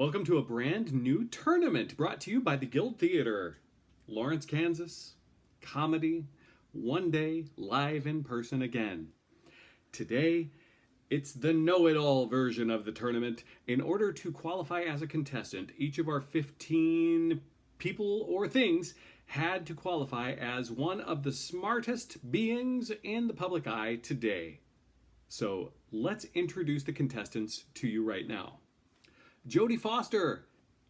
Welcome to a brand new tournament brought to you by the Guild Theater. Lawrence, Kansas. Comedy. One day, live in person again. Today, it's the know-it-all version of the tournament. In order to qualify as a contestant, each of our 15 people or things had to qualify as one of the smartest beings in the public eye today. So let's introduce the contestants to you right now. Jodie Foster.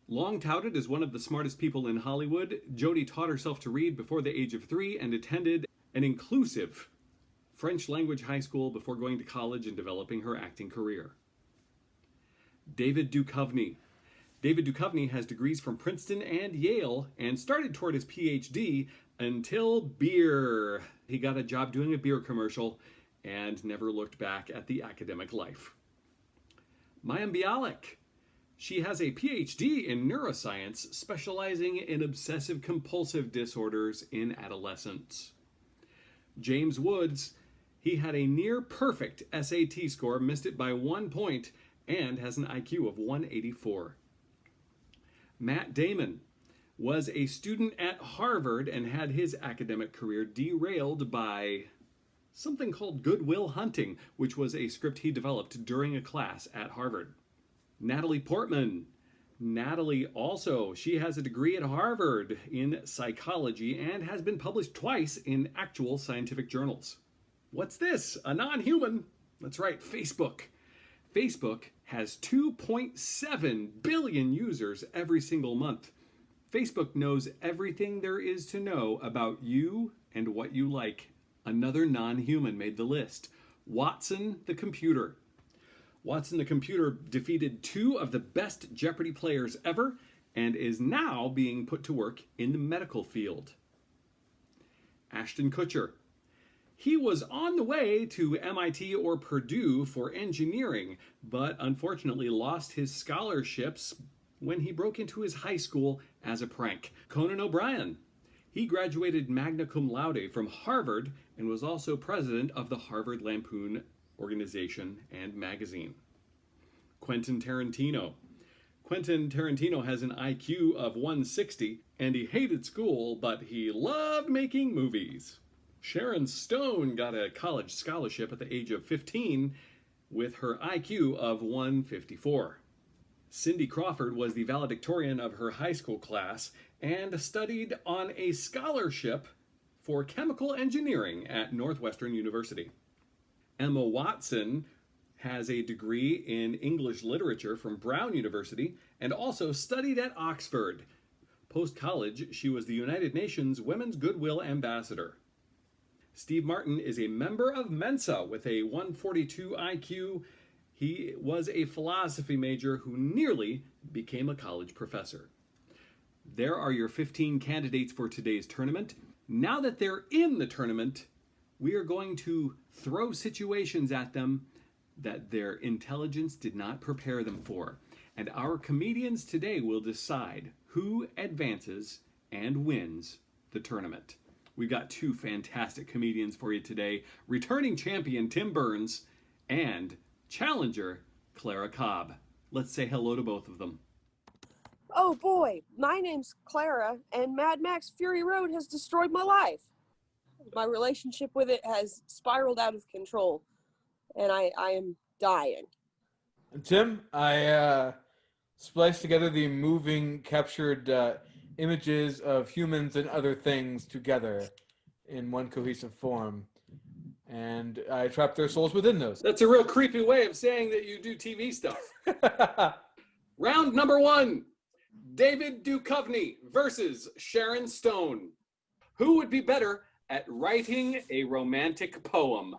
Long touted as one of the smartest people in Hollywood, Jodie taught herself to read before the age of 3 and attended an inclusive French language high school before going to college and developing her acting career. David Duchovny. David Duchovny has degrees from Princeton and Yale and started toward his PhD until beer. He got a job doing a beer commercial and never looked back at the academic life. Mayim Bialik. She has a PhD in neuroscience, specializing in obsessive compulsive disorders in adolescents. James Woods. He had a near perfect SAT score, missed it by 1 point, and has an IQ of 184. Matt Damon was a student at Harvard and had his academic career derailed by something called Good Will Hunting, which was a script he developed during a class at Harvard. Natalie Portman. Natalie also, she has a degree at Harvard in psychology and has been published twice in actual scientific journals. What's this? A non-human? That's right, Facebook. Facebook has 2.7 billion users every single month. Facebook knows everything there is to know about you and what you like. Another non-human made the list. Watson the computer. Watson the computer defeated 2 of the best Jeopardy players ever and is now being put to work in the medical field. Ashton Kutcher. He was on the way to MIT or Purdue for engineering, but unfortunately lost his scholarships when he broke into his high school as a prank. Conan O'Brien. He graduated magna cum laude from Harvard and was also president of the Harvard Lampoon organization and magazine. Quentin Tarantino. Quentin Tarantino has an IQ of 160 and he hated school, but he loved making movies. Sharon Stone got a college scholarship at the age of 15 with her IQ of 154. Cindy Crawford was the valedictorian of her high school class and studied on a scholarship for chemical engineering at Northwestern University. Emma Watson has a degree in English literature from Brown University and also studied at Oxford. Post-college, she was the United Nations Women's Goodwill Ambassador. Steve Martin is a member of Mensa with a 142 IQ. He was a philosophy major who nearly became a college professor. There are your 15 candidates for today's tournament. Now that they're in the tournament, we are going to throw situations at them that their intelligence did not prepare them for. And our comedians today will decide who advances and wins the tournament. We've got 2 fantastic comedians for you today. Returning champion Tim Burns and challenger Clara Cobb. Let's say hello to both of them. Oh boy, my name's Clara, and Mad Max Fury Road has destroyed my life. My relationship with it has spiraled out of control, and I am dying. Tim, I spliced together the moving, captured images of humans and other things together in one cohesive form, and I trapped their souls within those. That's a real creepy way of saying that you do TV stuff. Round number 1. David Duchovny versus Sharon Stone. Who would be better at writing a romantic poem?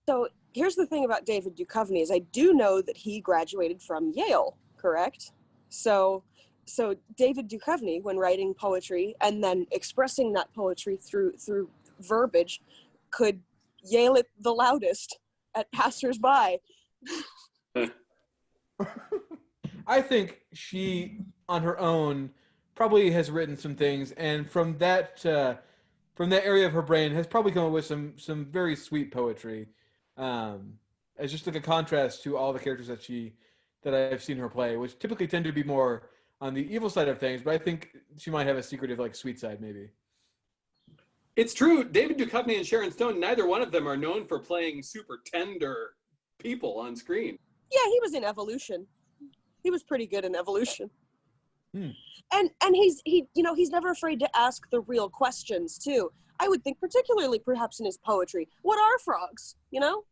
So here's the thing about David Duchovny is I do know that he graduated from Yale, correct? So David Duchovny, when writing poetry and then expressing that poetry through verbiage, could yell it the loudest at passersby. I think she, on her own, probably has written some things, and from that area of her brain, has probably come up with some very sweet poetry, as just like a contrast to all the characters that she that I've seen her play, which typically tend to be more on the evil side of things, but I think she might have a secretive, like, sweet side, maybe. It's true. David Duchovny and Sharon Stone, neither one of them are known for playing super tender people on screen. Yeah, he was in Evolution. He was pretty good in Evolution. Hmm. And he's never afraid to ask the real questions too. I would think particularly perhaps in his poetry. What are frogs? You know?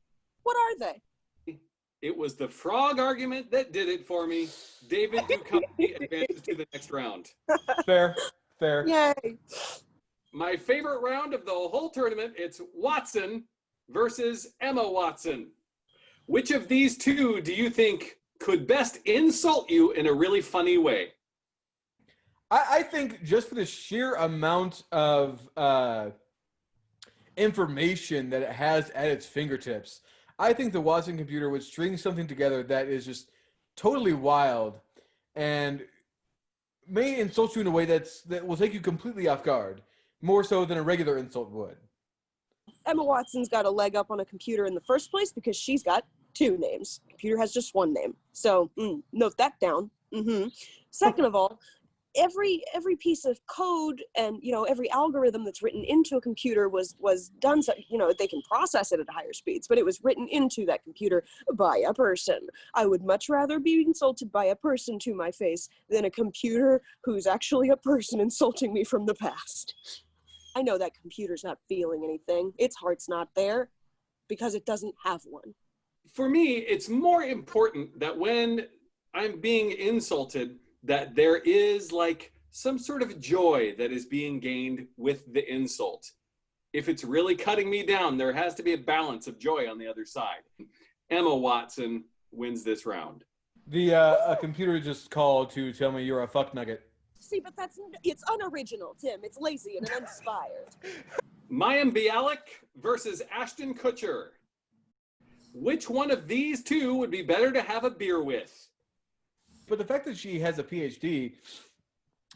What are they? It was the frog argument that did it for me. David Duchovny advances to the next round. Fair. Yay. My favorite round of the whole tournament, it's Watson versus Emma Watson. Which of these two do you think could best insult you in a really funny way? I think just for the sheer amount of information that it has at its fingertips, I think the Watson computer would string something together that is just totally wild and may insult you in a way that will take you completely off guard, more so than a regular insult would. Emma Watson's got a leg up on a computer in the first place because she's got two names. Computer has just one name. So note that down. Second of all, every piece of code and every algorithm that's written into a computer was done so they can process it at higher speeds, but it was written into that computer by a person. I would much rather be insulted by a person to my face than a computer who's actually a person insulting me from the past. I know that computer's not feeling anything. Its heart's not there because it doesn't have one. For me, it's more important that when I'm being insulted, that there is like some sort of joy that is being gained with the insult. If it's really cutting me down, there has to be a balance of joy on the other side. Emma Watson wins this round. A computer just called to tell me you're a fuck nugget. See, but it's unoriginal, Tim. It's lazy and uninspired. Mayim Bialik versus Ashton Kutcher. Which one of these two would be better to have a beer with? But the fact that she has a PhD,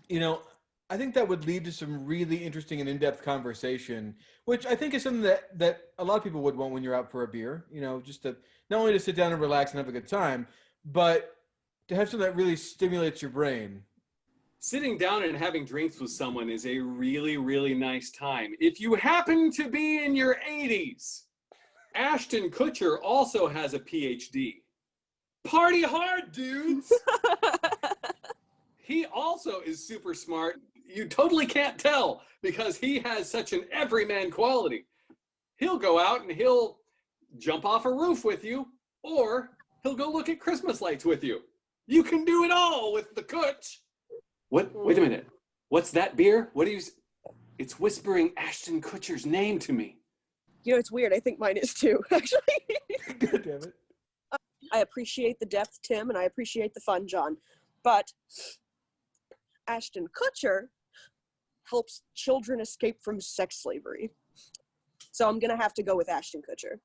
I think that would lead to some really interesting and in-depth conversation, which I think is something that a lot of people would want when you're out for a beer, just to not only to sit down and relax and have a good time, but to have something that really stimulates your brain. Sitting down and having drinks with someone is a really, really nice time. If you happen to be in your 80s, Ashton Kutcher also has a PhD. Party hard, dudes! He also is super smart. You totally can't tell because he has such an everyman quality. He'll go out and he'll jump off a roof with you, or he'll go look at Christmas lights with you. You can do it all with the Kutch. What? Wait a minute. What's that beer? What do you... It's whispering Ashton Kutcher's name to me. It's weird. I think mine is too, actually. God damn it. I appreciate the depth, Tim, and I appreciate the fun, John. But Ashton Kutcher helps children escape from sex slavery. So I'm going to have to go with Ashton Kutcher.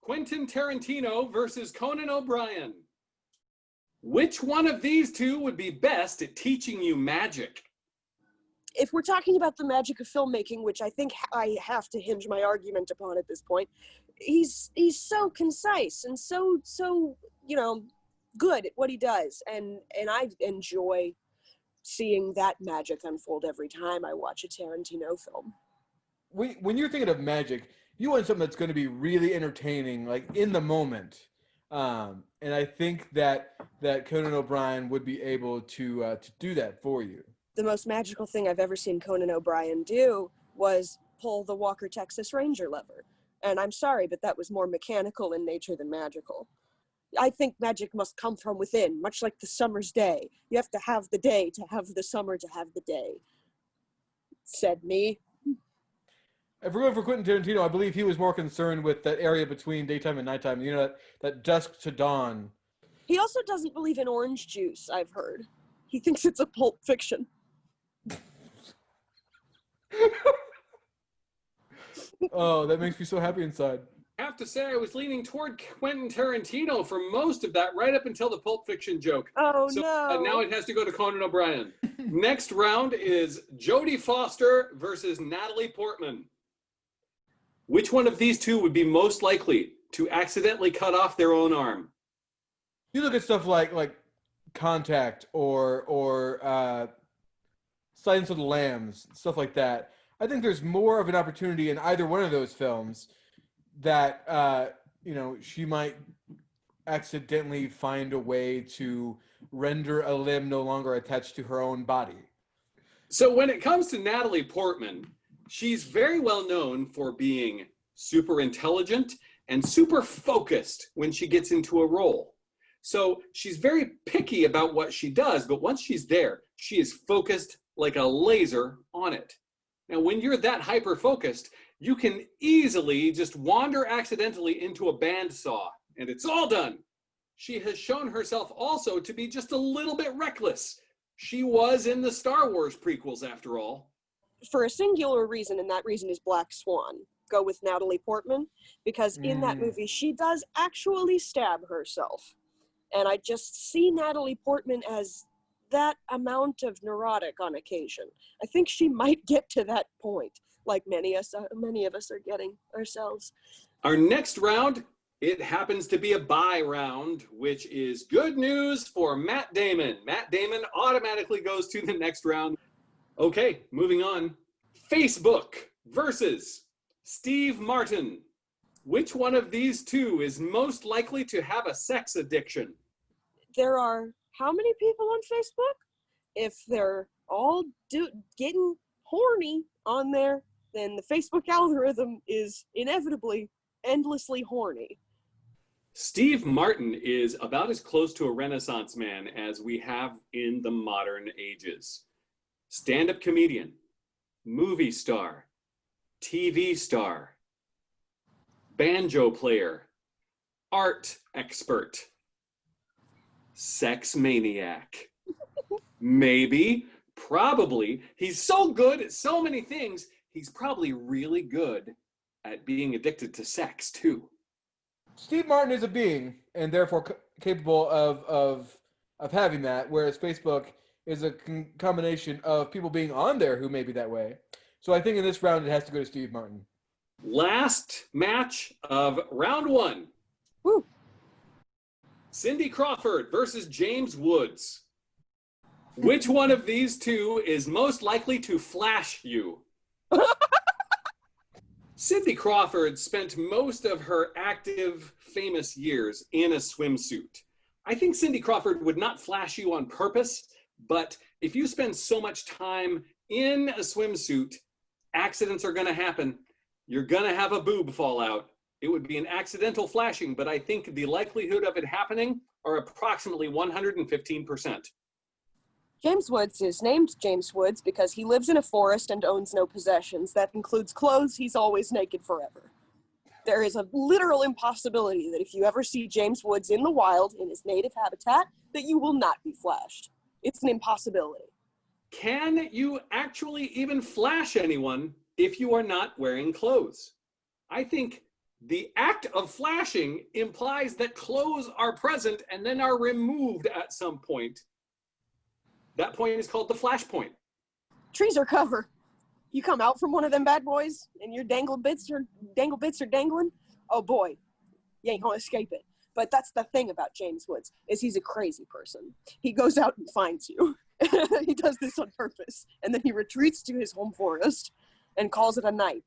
Quentin Tarantino versus Conan O'Brien. Which one of these two would be best at teaching you magic? If we're talking about the magic of filmmaking, which I think I have to hinge my argument upon at this point, he's so concise and so good at what he does, and I enjoy seeing that magic unfold every time I watch a Tarantino film. When you're thinking of magic, you want something that's going to be really entertaining, like in the moment. And I think that Conan O'Brien would be able to do that for you. The most magical thing I've ever seen Conan O'Brien do was pull the Walker Texas Ranger lever. And I'm sorry, but that was more mechanical in nature than magical. I think magic must come from within, much like the summer's day. You have to have the day to have the summer to have the day. Said me. If we're going for Quentin Tarantino, I believe he was more concerned with that area between daytime and nighttime, that dusk to dawn. He also doesn't believe in orange juice, I've heard. He thinks it's a Pulp Fiction. Oh, that makes me so happy inside. I have to say I was leaning toward Quentin Tarantino for most of that, right up until the Pulp Fiction joke. Oh, so, no. Now it has to go to Conan O'Brien. Next round is Jodie Foster versus Natalie Portman. Which one of these two would be most likely to accidentally cut off their own arm? You look at stuff like Contact or Silence of the Lambs, stuff like that. I think there's more of an opportunity in either one of those films that she might accidentally find a way to render a limb no longer attached to her own body. So when it comes to Natalie Portman, she's very well known for being super intelligent and super focused when she gets into a role. So she's very picky about what she does, but once she's there, she is focused like a laser on it. Now, when you're that hyper-focused, you can easily just wander accidentally into a bandsaw, and it's all done. She has shown herself also to be just a little bit reckless. She was in the Star Wars prequels, after all. For a singular reason, and that reason is Black Swan. Go with Natalie Portman, because in that movie, she does actually stab herself. And I just see Natalie Portman as that amount of neurotic on occasion. I think she might get to that point, like many of us are getting ourselves. Our next round, it happens to be a bye round, which is good news for Matt Damon. Matt Damon automatically goes to the next round. Okay, moving on. Facebook versus Steve Martin. Which one of these two is most likely to have a sex addiction? There are how many people on Facebook? If they're all getting horny on there, then the Facebook algorithm is inevitably endlessly horny. Steve Martin is about as close to a Renaissance man as we have in the modern ages. Stand-up comedian, movie star, TV star, banjo player, art expert, sex maniac. Maybe, probably. He's so good at so many things, he's probably really good at being addicted to sex, too. Steve Martin is a being, and therefore capable of having that, whereas Facebook is a combination of people being on there who may be that way. So I think in this round, it has to go to Steve Martin. Last match of round one. Woo. Cindy Crawford versus James Woods. Which one of these two is most likely to flash you? Cindy Crawford spent most of her active, famous years in a swimsuit. I think Cindy Crawford would not flash you on purpose, but if you spend so much time in a swimsuit, accidents are going to happen. You're going to have a boob fall out. It would be an accidental flashing, but I think the likelihood of it happening are approximately 115%. James Woods is named James Woods because he lives in a forest and owns no possessions. That includes clothes. He's always naked forever. There is a literal impossibility that if you ever see James Woods in the wild, in his native habitat, that you will not be flashed. It's an impossibility. Can you actually even flash anyone if you are not wearing clothes? I think the act of flashing implies that clothes are present and then are removed at some point. That point is called the flash point. Trees are cover. You come out from one of them bad boys and your dangle bits are dangling. Oh boy, you ain't gonna escape it. But that's the thing about James Woods, is he's a crazy person. He goes out and finds you. He does this on purpose. And then he retreats to his home forest and calls it a night.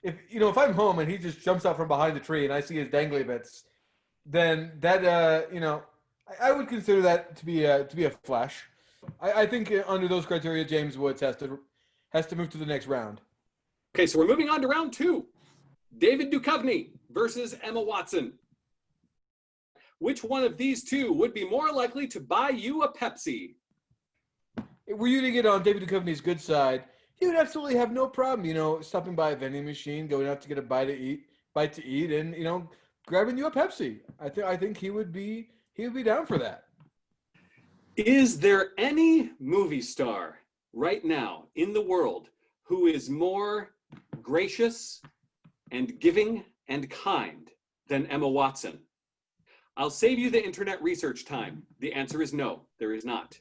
If I'm home and he just jumps out from behind the tree and I see his dangly bits, then that I would consider that to be a flash. I think under those criteria, James Woods has to move to the next round. Okay, so we're moving on to round two. David Duchovny versus Emma Watson. Which one of these two would be more likely to buy you a Pepsi? Were you to get on David Duchovny's good side, he would absolutely have no problem, stopping by a vending machine, going out to get a bite to eat, and grabbing you a Pepsi. I think he would be down for that. Is there any movie star right now in the world who is more gracious and giving and kind than Emma Watson? I'll save you the internet research time. The answer is no, there is not.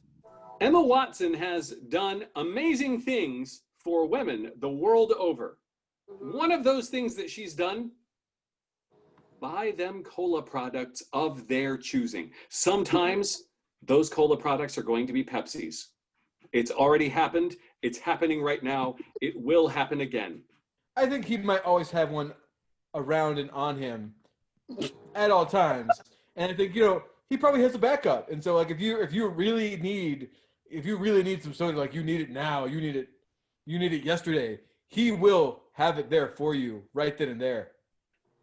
Emma Watson has done amazing things for women the world over. One of those things that she's done Buy them cola products of their choosing. Sometimes those cola products are going to be Pepsi's. It's already happened. It's happening right now. It will happen again. I think he might always have one around and on him at all times. And I think, he probably has a backup. And so like if you really need some soda, like you need it now, you need it yesterday, he will have it there for you right then and there.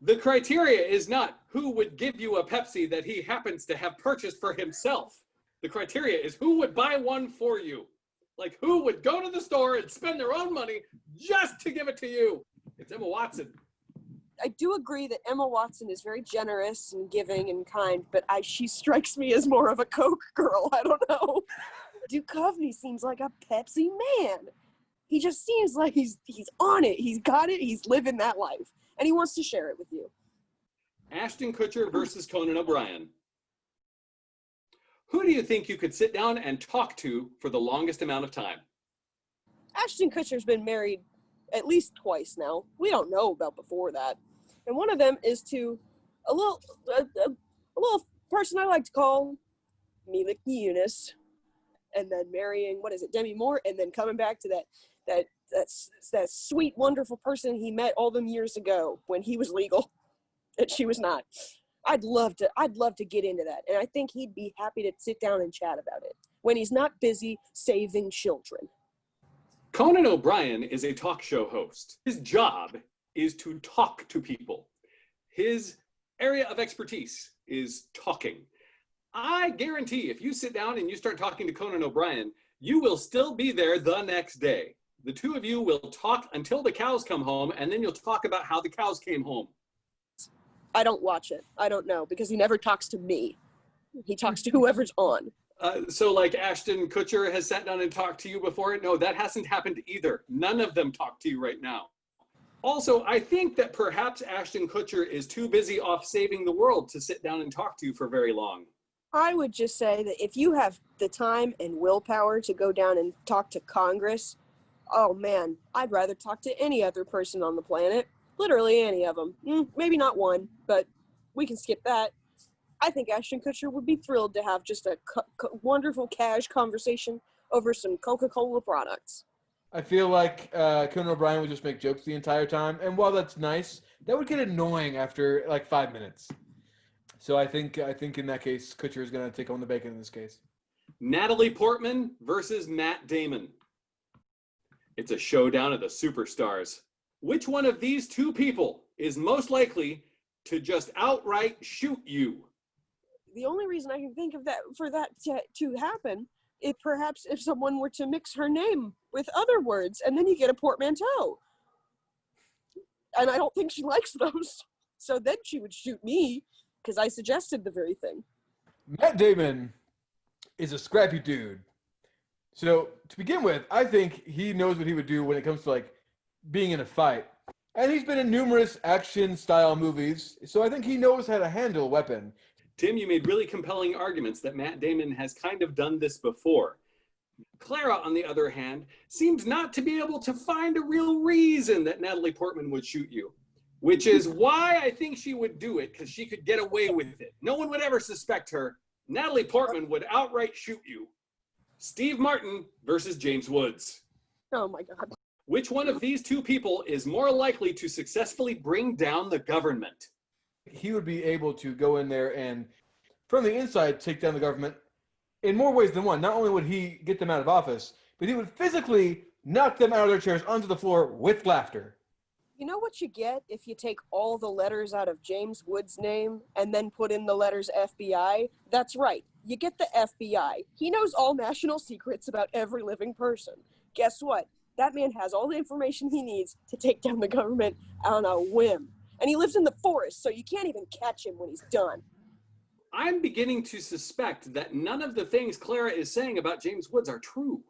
The criteria is not who would give you a Pepsi that he happens to have purchased for himself. The criteria is who would buy one for you. Like who would go to the store and spend their own money just to give it to you. It's Emma Watson. I do agree that Emma Watson is very generous and giving and kind, but she strikes me as more of a Coke girl. I don't know. Duchovny seems like a Pepsi man. He just seems like he's on it. He's got it. He's living that life. And he wants to share it with you. Ashton Kutcher versus Conan O'Brien. Who do you think you could sit down and talk to for the longest amount of time? Ashton Kutcher's been married at least twice now. We don't know about before that. And one of them is to a little person I like to call Mila Kunis, and then marrying, Demi Moore, and then coming back to that sweet, wonderful person he met all them years ago when he was legal and she was not. I'd love to get into that. And I think he'd be happy to sit down and chat about it when he's not busy saving children. Conan O'Brien is a talk show host. His job is to talk to people. His area of expertise is talking. I guarantee if you sit down and you start talking to Conan O'Brien, you will still be there the next day. The two of you will talk until the cows come home, and then you'll talk about how the cows came home. I don't watch it. I don't know, because he never talks to me. He talks to whoever's on. So like Ashton Kutcher has sat down and talked to you before? No, that hasn't happened either. None of them talk to you right now. Also, I think that perhaps Ashton Kutcher is too busy off saving the world to sit down and talk to you for very long. I would just say that if you have the time and willpower to go down and talk to Congress, oh man, I'd rather talk to any other person on the planet. Literally any of them. Maybe not one, but we can skip that. I think Ashton Kutcher would be thrilled to have just a wonderful cash conversation over some Coca-Cola products. I feel like Conan O'Brien would just make jokes the entire time. And while that's nice, that would get annoying after like 5 minutes. So I think in that case, Kutcher is going to take home the bacon in this case. Natalie Portman versus Matt Damon. It's a showdown of the superstars. Which one of these two people is most likely to just outright shoot you? The only reason I can think of that for that to happen is perhaps if someone were to mix her name with other words, and then you get a portmanteau. And I don't think she likes those. So then she would shoot me, because I suggested the very thing. Matt Damon is a scrappy dude. So to begin with, I think he knows what he would do when it comes to like being in a fight. And he's been in numerous action style movies, so I think he knows how to handle a weapon. Tim, you made really compelling arguments that Matt Damon has kind of done this before. Clara, on the other hand, seems not to be able to find a real reason that Natalie Portman would shoot you, which is why I think she would do it, because she could get away with it. No one would ever suspect her. Natalie Portman would outright shoot you. Steve Martin versus James Woods. Oh my God. Which one of these two people is more likely to successfully bring down the government? He would be able to go in there and, from the inside, take down the government in more ways than one. Not only would he get them out of office, but he would physically knock them out of their chairs onto the floor with laughter. You know what you get if you take all the letters out of James Woods' name and then put in the letters FBI? That's right. You get the FBI. He knows all national secrets about every living person. Guess what? That man has all the information he needs to take down the government on a whim. And he lives in the forest, so you can't even catch him when he's done. I'm beginning to suspect that none of the things Clara is saying about James Woods are true.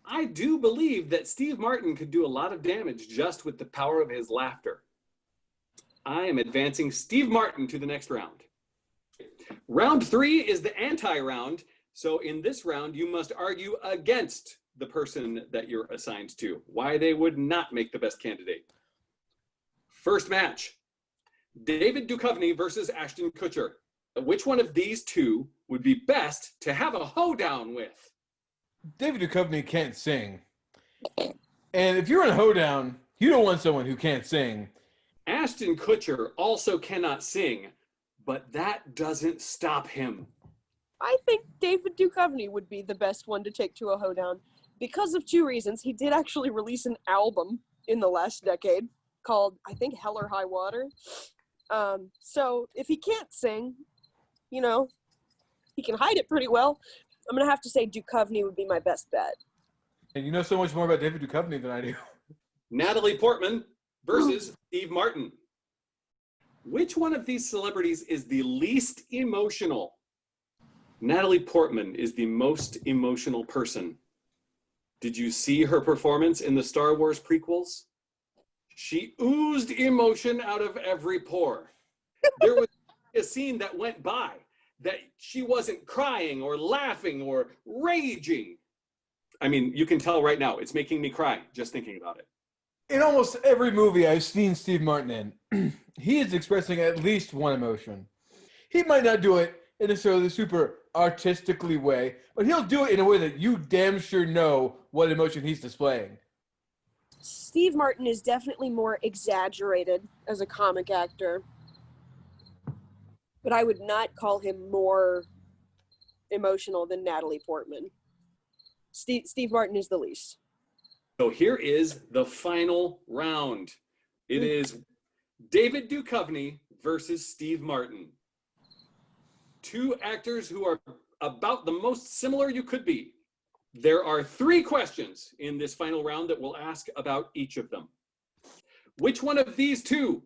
I do believe that Steve Martin could do a lot of damage just with the power of his laughter. I am advancing Steve Martin to the next round. Round 3 is the anti-round. So in this round, you must argue against the person that you're assigned to, why they would not make the best candidate. First match, David Duchovny versus Ashton Kutcher. Which one of these two would be best to have a hoedown with? David Duchovny can't sing. And if you're in a hoedown, you don't want someone who can't sing. Ashton Kutcher also cannot sing, but that doesn't stop him. I think David Duchovny would be the best one to take to a hoedown because of two reasons. He did actually release an album in the last decade called, I think, Hell or High Water. So if he can't sing, you know, he can hide it pretty well. I'm going to have to say Duchovny would be my best bet. And you know so much more about David Duchovny than I do. Natalie Portman versus Steve Martin. Which one of these celebrities is the least emotional? Natalie Portman is the most emotional person. Did you see her performance in the Star Wars prequels? She oozed emotion out of every pore. There was a scene that went by that she wasn't crying or laughing or raging. I mean, you can tell right now, it's making me cry just thinking about it. In almost every movie I've seen Steve Martin in, he is expressing at least one emotion. He might not do it in necessarily the super artistically way, but he'll do it in a way that you damn sure know what emotion he's displaying. Steve Martin is definitely more exaggerated as a comic actor, but I would not call him more emotional than Natalie Portman. Steve Martin is the least. So here is the final round. It is David Duchovny versus Steve Martin. Two actors who are about the most similar you could be. There are 3 questions in this final round that we'll ask about each of them. Which one of these two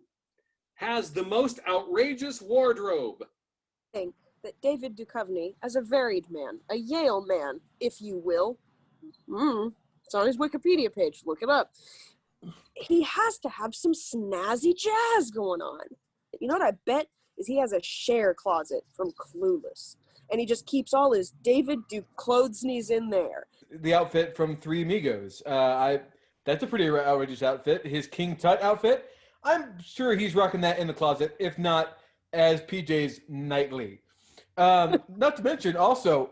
has the most outrageous wardrobe? I think that David Duchovny, as a varied man, a Yale man, if you will, it's on his Wikipedia page, look it up. He has to have some snazzy jazz going on. You know what I bet is he has a share closet from Clueless. And he just keeps all his David Duchovny's in there. The outfit from Three Amigos. That's a pretty outrageous outfit. His King Tut outfit. I'm sure he's rocking that in the closet, if not as PJ's nightly. Not to mention, also,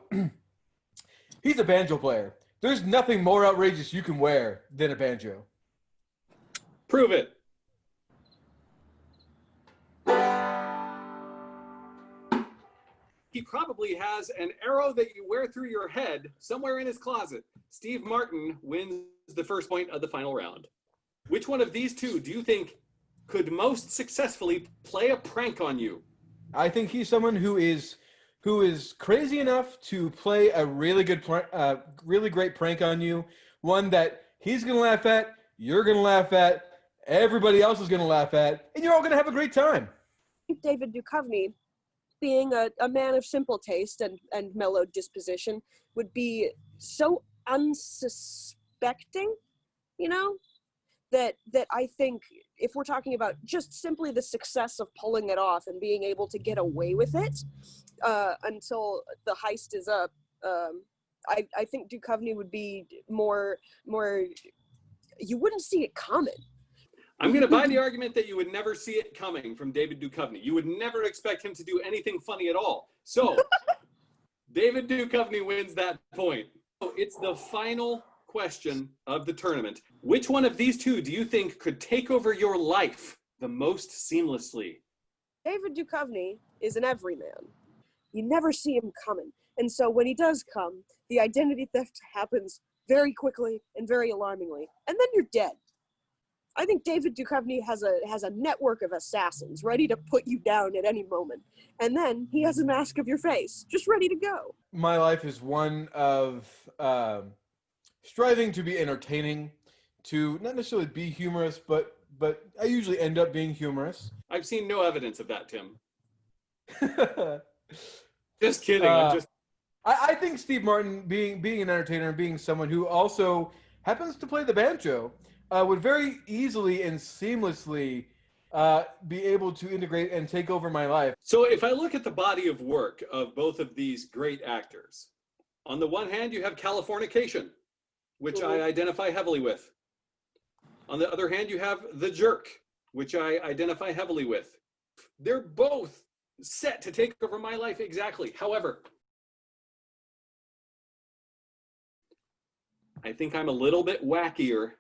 he's a banjo player. There's nothing more outrageous you can wear than a banjo. Prove it. He probably has an arrow that you wear through your head somewhere in his closet. Steve Martin wins the first point of the final round. Which one of these two do you think could most successfully play a prank on you? I think he's someone who is crazy enough to play a really great prank on you. One that he's going to laugh at, you're going to laugh at, everybody else is going to laugh at, and you're all going to have a great time. David Duchovny, being a man of simple taste and mellow disposition, would be so unsuspecting, you know, that I think if we're talking about just simply the success of pulling it off and being able to get away with it until the heist is up, I think Duchovny would be more, you wouldn't see it coming. I'm going to buy the argument that you would never see it coming from David Duchovny. You would never expect him to do anything funny at all. So David Duchovny wins that point. So it's the final question of the tournament. Which one of these two do you think could take over your life the most seamlessly? David Duchovny is an everyman. You never see him coming. And so when he does come, the identity theft happens very quickly and very alarmingly. And then you're dead. I think David Duchovny has a network of assassins ready to put you down at any moment. And then he has a mask of your face, just ready to go. My life is one of striving to be entertaining, to not necessarily be humorous, but I usually end up being humorous. I've seen no evidence of that, Tim. Just kidding. I think Steve Martin, being an entertainer and being someone who also happens to play the banjo, would very easily and seamlessly be able to integrate and take over my life. So if I look at the body of work of both of these great actors, on the one hand, you have Californication, which I identify heavily with. On the other hand, you have The Jerk, which I identify heavily with. They're both set to take over my life exactly. However, I think I'm a little bit wackier,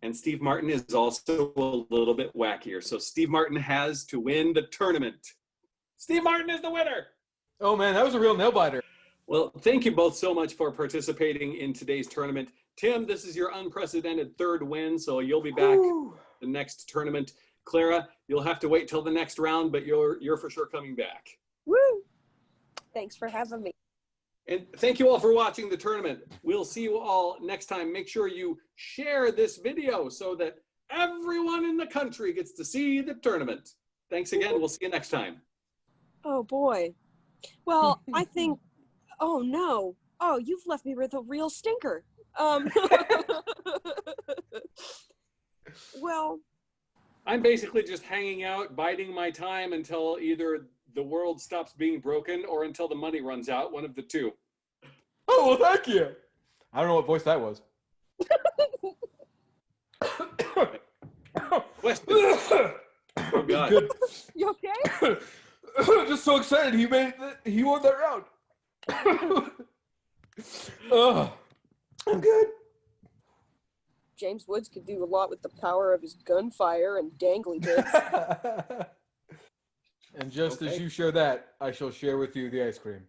and Steve Martin is also a little bit wackier. So Steve Martin has to win the tournament. Steve Martin is the winner. Oh man, that was a real nail biter. Well, thank you both so much for participating in today's tournament. Tim, this is your unprecedented third win, so you'll be back the next tournament. Clara, you'll have to wait till the next round, but you're for sure coming back. Woo! Thanks for having me. And thank you all for watching the tournament. We'll see you all next time. Make sure you share this video so that everyone in the country gets to see the tournament. Thanks again. We'll see you next time. Oh boy. Well, I think, oh no. Oh, you've left me with a real stinker. Well, I'm basically just hanging out, biding my time until either the world stops being broken or until the money runs out, one of the two. Oh, well, thank you. I don't know what voice that was. Question. Oh, God. Good. you okay? Just so excited he won that round. I'm good. James Woods could do a lot with the power of his gunfire and dangly bits. And just as you share that, I shall share with you the ice cream.